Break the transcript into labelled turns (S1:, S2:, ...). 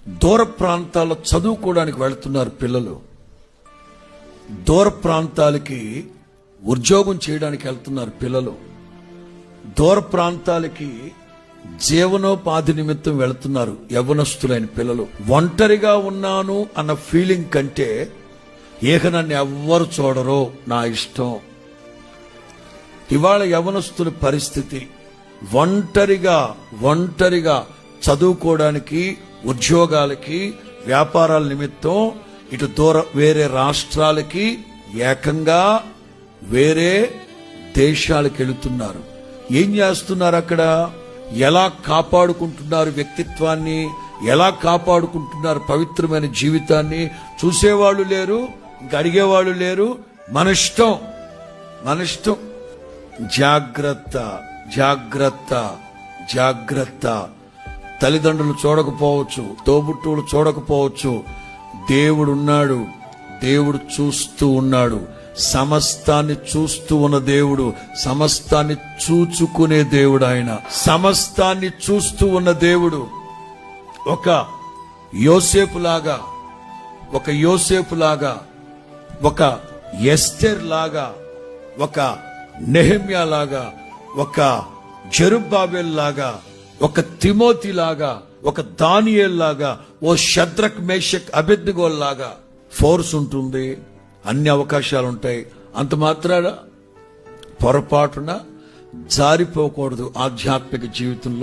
S1: దూర ప్రాంతాల్లో చదువుకోవడానికి వెళ్తున్నారు పిల్లలు. దూర ప్రాంతాలకి ఉద్యోగం చేయడానికి వెళ్తున్నారు పిల్లలు. దూర ప్రాంతాలకి జీవనోపాధి నిమిత్తం వెళుతున్నారు యవ్వనస్తులైన పిల్లలు. ఒంటరిగా ఉన్నాను అన్న ఫీలింగ్ కంటే నన్ను ఎవ్వరు చూడరో నా ఇష్టం. ఇవాళ యవ్వనస్తుల పరిస్థితి ఒంటరిగా చదువుకోవడానికి, ఉద్యోగాలకి, వ్యాపారాల నిమిత్తం ఇటు వేరే రాష్ట్రాలకి, ఏకంగా వేరే దేశాలకు వెళుతున్నారు. ఏం చేస్తున్నారు అక్కడ? ఎలా కాపాడుకుంటున్నారు వ్యక్తిత్వాన్ని, ఎలా కాపాడుకుంటున్నారు పవిత్రమైన జీవితాన్ని? చూసేవాళ్ళు లేరు, ఇంక అడిగేవాళ్ళు లేరు. మన ఇష్టం. జాగ్రత్త జాగ్రత్త జాగ్రత్త. తల్లిదండ్రులు చూడకపోవచ్చు, తోబుట్టువులు చూడకపోవచ్చు, దేవుడున్నాడు. దేవుడు చూస్తూ ఉన్నాడు. సమస్తాన్ని చూస్తూ ఉన్న దేవుడు, సమస్తాన్ని చూచుకునే దేవుడు. ఆయన సమస్తాన్ని చూస్తూ ఉన్న దేవుడు. ఒక యోసేపు లాగా, ఒక ఎస్తేర్ లాగా, ఒక నెహెమ్యా లాగా, ఒక జెరుబ్బాబెల్ లాగా, ఒక తిమోతి లాగా, ఒక దానియేల్ లాగా, ఓ షద్రక్, మేషక్, అబేద్నెగో లాగా ఫోర్స్ ఉంటుంది. అన్ని అవకాశాలు ఉంటాయి. అంత మాత్రాన పొరపాటున జారిపోకూడదు ఆధ్యాత్మిక జీవితంలో.